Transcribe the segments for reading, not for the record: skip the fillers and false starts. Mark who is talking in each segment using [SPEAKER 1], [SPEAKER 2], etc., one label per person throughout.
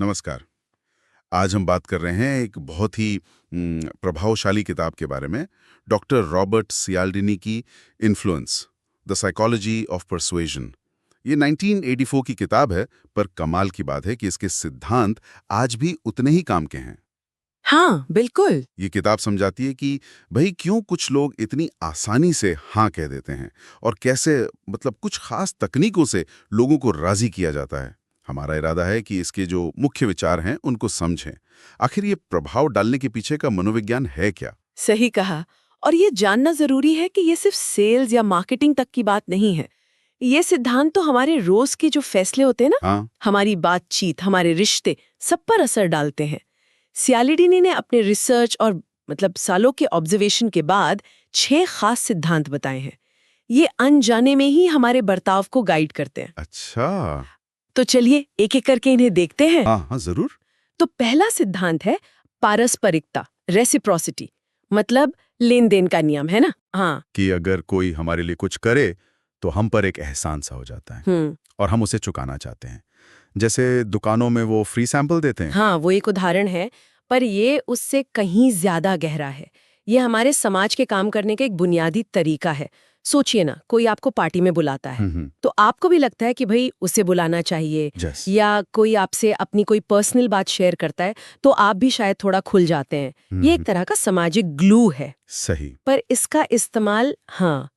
[SPEAKER 1] नमस्कार। आज हम बात कर रहे हैं एक बहुत ही प्रभावशाली किताब के बारे में, डॉक्टर रॉबर्ट सियाल्डिनी की इन्फ्लुएंस, द साइकोलॉजी ऑफ परसुएजन। ये 1984 की किताब है, पर कमाल की बात है कि इसके सिद्धांत आज भी उतने ही काम के हैं।
[SPEAKER 2] हाँ, बिल्कुल।
[SPEAKER 1] ये किताब समझाती है कि भाई क्यों कुछ लोग इतनी आसानी से हाँ कह देते हैं और कैसे कुछ खास तकनीकों से लोगों को राजी किया जाता है। हमारा इरादा है कि इसके जो मुख्य विचार हैं उनको समझें। आखिर ये प्रभाव डालने के पीछे का मनोविज्ञान है क्या?
[SPEAKER 2] सही कहा। और ये जानना जरूरी है कि ये सिर्फ सेल्स या मार्केटिंग तक की बात नहीं है। ये सिद्धांत तो हमारे रोज के जो फैसले होते हैं ना,
[SPEAKER 1] हाँ,
[SPEAKER 2] हमारी बातचीत, हमारे रिश्ते, सब पर असर डालते हैं। सियालिडीनी ने अपने रिसर्च और सालों के ऑब्जर्वेशन के बाद 6 खास सिद्धांत बताए हैं। ये अनजाने में ही हमारे बर्ताव को गाइड करते हैं।
[SPEAKER 1] अच्छा।
[SPEAKER 2] तो चलिए एक एक करके इन्हें देखते हैं।
[SPEAKER 1] हाँ हाँ, जरूर।
[SPEAKER 2] तो पहला सिद्धांत है पारस्परिकता, रेसिप्रोसिटी, मतलब लेन देन का नियम है ना। हाँ।
[SPEAKER 1] कि अगर कोई हमारे लिए कुछ करे तो हम पर एक एहसान सा हो जाता है और हम उसे चुकाना चाहते हैं। जैसे दुकानों में वो फ्री सैंपल देते हैं।
[SPEAKER 2] हाँ, वो एक उदाहरण है, पर ये उससे कहीं ज्यादा गहरा है। ये हमारे समाज के काम करने का एक बुनियादी तरीका है। सोचिए ना, कोई आपको पार्टी में बुलाता है, तो आपको भी लगता है कि भाई उसे बुलाना चाहिए।
[SPEAKER 1] Yes.
[SPEAKER 2] या कोई आपसे अपनी कोई पर्सनल बात शेयर करता है, तो आप भी शायद थोड़ा खुल जाते हैं। ये एक तरह का सामाजिक ग्लू है।
[SPEAKER 1] सही।
[SPEAKER 2] पर इसका इस्तेमाल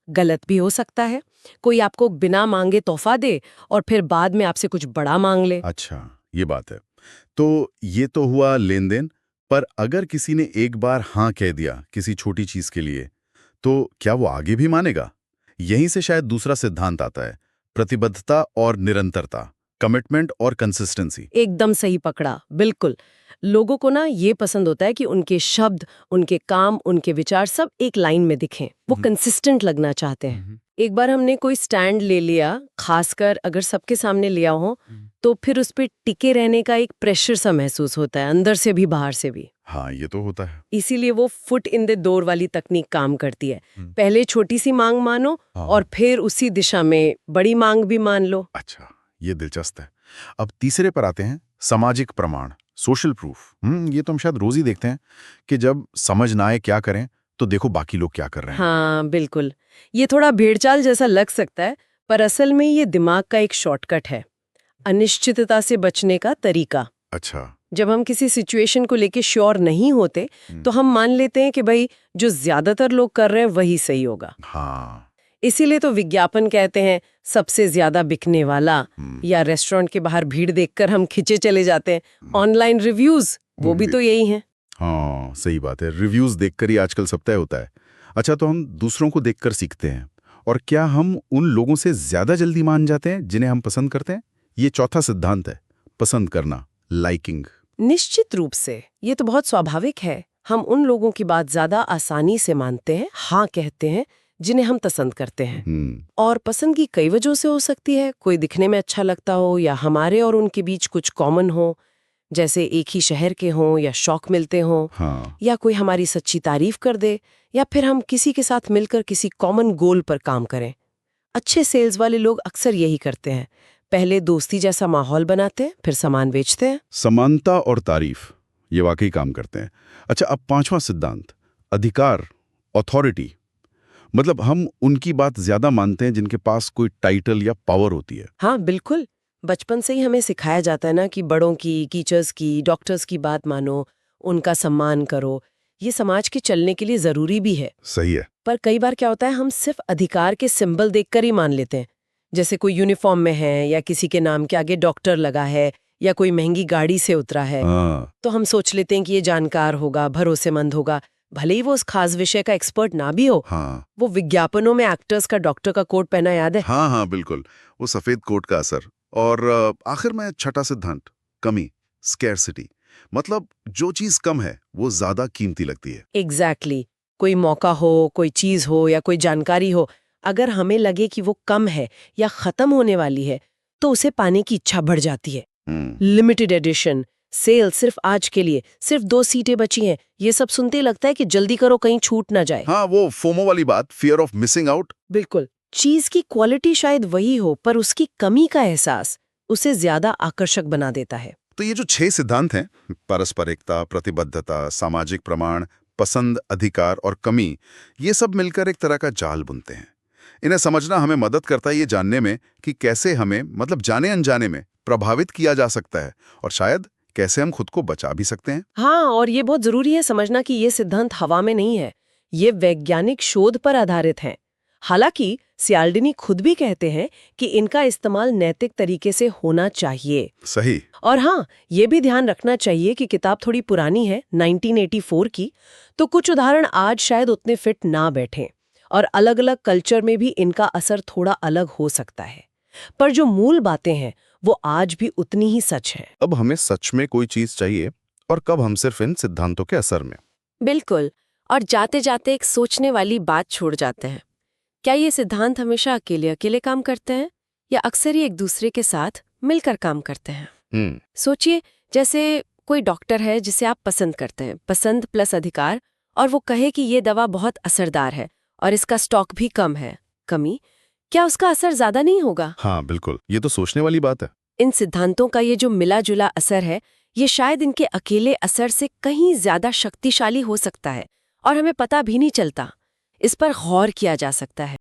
[SPEAKER 2] गलत भी हो सकता है। कोई आपको बिना मांगे तोहफा दे और फिर बाद में आपसे कुछ बड़ा मांग ले।
[SPEAKER 1] अच्छा, ये बात है। तो ये तो हुआ लेन देन, पर अगर किसी ने एक बार हाँ कह दिया किसी छोटी चीज के लिए, तो क्या वो आगे भी मानेगा? यहीं से शायद दूसरा सिद्धांत आता है, प्रतिबद्धता और निरंतरता, कमिटमेंट और कंसिस्टेंसी।
[SPEAKER 2] एकदम सही पकड़ा, बिल्कुल। लोगों को ना ये पसंद होता है कि उनके शब्द, उनके काम, उनके विचार सब एक लाइन में दिखें। वो कंसिस्टेंट लगना चाहते हैं। एक बार हमने कोई स्टैंड ले लिया, खासकर अगर सबके सामने लिया हो, तो फिर उस पे टिके रहने का एक प्रेशर सा महसूस होता है, अंदर से भी बाहर से भी।
[SPEAKER 1] हाँ, ये तो होता है।
[SPEAKER 2] इसीलिए वो फुट इन द डोर वाली तकनीक काम करती है। पहले छोटी सी मांग मानो और फिर उसी दिशा में बड़ी मांग भी मान लो।
[SPEAKER 1] अच्छा, ये दिलचस्प है। अब तीसरे पर आते हैं, सामाजिक प्रमाण, सोशल प्रूफ। ये तो हम शायद रोज ही देखते हैं कि जब समझ ना आए क्या करें तो देखो बाकी लोग क्या कर रहे हैं।
[SPEAKER 2] हाँ, बिल्कुल। ये थोड़ा भेड़चाल जैसा लग सकता है, पर असल में ये दिमाग का एक शॉर्टकट है, अनिश्चितता से बचने का तरीका।
[SPEAKER 1] अच्छा।
[SPEAKER 2] जब हम किसी सिचुएशन को लेके श्योर नहीं होते, तो हम मान लेते हैं कि भाई जो ज्यादातर लोग कर रहे हैं वही सही होगा।
[SPEAKER 1] हाँ।
[SPEAKER 2] इसीलिए तो विज्ञापन कहते हैं सबसे ज्यादा बिकने वाला, या रेस्टोरेंट के बाहर भीड़ देखकर हम खिंचे चले जाते हैं। ऑनलाइन रिव्यूज, वो भी तो यही हैं।
[SPEAKER 1] हाँ, सही बात है। रिव्यूज देखकर ही आजकल सब तय होता है। अच्छा, तो हम दूसरों को देखकर सीखते हैं, और क्या हम उन लोगों से ज्यादा जल्दी मान जाते हैं जिन्हें हम पसंद करते हैं? ये चौथा सिद्धांत है, पसंद करना, लाइकिंग।
[SPEAKER 2] निश्चित रूप से ये तो बहुत स्वाभाविक है। हम उन लोगों की बात ज्यादा आसानी से मानते हैं, हाँ कहते हैं, जिन्हें हम पसंद करते हैं। और पसंद की कई वजहों से हो सकती है। कोई दिखने में अच्छा लगता हो, या हमारे और उनके बीच कुछ कॉमन हो, जैसे एक ही शहर के हों, या शौक मिलते हों।
[SPEAKER 1] हाँ।
[SPEAKER 2] या कोई हमारी सच्ची तारीफ कर दे, या फिर हम किसी के साथ मिलकर किसी कॉमन गोल पर काम करें। अच्छे सेल्स वाले लोग अक्सर यही करते हैं, पहले दोस्ती जैसा माहौल बनाते हैं, फिर सामान बेचते हैं।
[SPEAKER 1] समानता और तारीफ, ये वाकई काम करते हैं। अच्छा, अब पांचवा सिद्धांत, अधिकार, अथॉरिटी। हम उनकी बात ज्यादा मानते हैं जिनके पास कोई टाइटल या पावर होती है।
[SPEAKER 2] हाँ, बिल्कुल। बचपन से ही हमें सिखाया जाता है ना कि बड़ों की, टीचर्स की, डॉक्टर्स की बात मानो, उनका सम्मान करो। ये समाज के चलने के लिए जरूरी भी है।
[SPEAKER 1] सही है।
[SPEAKER 2] पर कई बार क्या होता है, हम सिर्फ अधिकार के सिंबल देखकर ही मान लेते हैं। जैसे कोई यूनिफॉर्म में है, या किसी के नाम के आगे डॉक्टर लगा है, या कोई महंगी गाड़ी से उतरा है, तो हम सोच लेते हैं कि ये जानकार होगा, भरोसेमंद होगा, भले ही वो उस खास विषय का एक्सपर्ट ना भी हो।
[SPEAKER 1] हाँ।
[SPEAKER 2] वो विज्ञापनों में एक्टर्स का डॉक्टर का कोट पहना याद है?
[SPEAKER 1] हाँ हाँ, बिल्कुल, वो सफेद कोट का असर। और आखिर में छठा सिद्धांत, कमी, स्कैरसिटी। जो चीज कम है वो ज्यादा कीमती लगती है।
[SPEAKER 2] एग्जैक्टली। कोई मौका हो, कोई चीज हो, या कोई जानकारी हो, अगर हमें लगे कि वो कम है या खत्म होने वाली है, तो उसे पाने की इच्छा बढ़ जाती है। लिमिटेड एडिशन, सेल सिर्फ आज के लिए, सिर्फ 2 सीटें बची हैं, ये सब सुनते ही लगता है कि जल्दी करो कहीं छूट ना जाए।
[SPEAKER 1] हाँ, वो फोमो वाली बात, फियर ऑफ मिसिंग आउट।
[SPEAKER 2] बिल्कुल। चीज की क्वालिटी शायद वही हो, पर उसकी कमी का एहसास उसे ज्यादा आकर्षक बना देता है।
[SPEAKER 1] तो ये जो 6 सिद्धांत हैं, पारस्परिकता, प्रतिबद्धता, सामाजिक प्रमाण, पसंद, अधिकार और कमी, ये सब मिलकर एक तरह का जाल बुनते हैं। इन्हें समझना हमें मदद करता है ये जानने में कि कैसे हमें, मतलब जाने अनजाने में, प्रभावित किया जा सकता है और शायद कैसे हम खुद को बचा भी सकते हैं।
[SPEAKER 2] हाँ, और ये बहुत जरूरी है समझना कि ये सिद्धांत हवा में नहीं है, ये वैज्ञानिक शोध पर आधारित हैं। हालांकि सियाल्डिनी खुद भी कहते हैं कि इनका इस्तेमाल नैतिक तरीके से होना चाहिए।
[SPEAKER 1] सही।
[SPEAKER 2] और हाँ, ये भी ध्यान रखना चाहिए कि किताब थोड़ी पुरानी है, 1984 की, तो कुछ उदाहरण आज शायद उतने फिट ना बैठें और अलग-अलग कल्चर में भी इनका असर थोड़ा अलग हो सकता है। पर जो मूल बातें हैं वो आज भी उतनी ही सच है।
[SPEAKER 3] अब हमें सच में कोई चीज चाहिए और कब हम सिर्फ इन सिद्धांतों के असर में।
[SPEAKER 4] बिल्कुल। और जाते जाते एक सोचने वाली बात छोड़ जाते हैं। क्या ये सिद्धांत हमेशा अकेले अकेले काम करते हैं या अक्सर ही एक दूसरे के साथ मिलकर काम करते हैं? सोचिए, जैसे कोई डॉक्टर है जिसे आप पसंद करते हैं, पसंद प्लस अधिकार, और वो कहे कि ये दवा बहुत असरदार है और इसका स्टॉक भी कम है, कमी, क्या उसका असर ज्यादा नहीं होगा?
[SPEAKER 3] हाँ बिल्कुल, ये तो सोचने वाली बात है।
[SPEAKER 4] इन सिद्धांतों का ये जो मिला जुला असर है, ये शायद इनके अकेले असर से कहीं ज्यादा शक्तिशाली हो सकता है और हमें पता भी नहीं चलता। इस पर गौर किया जा सकता है।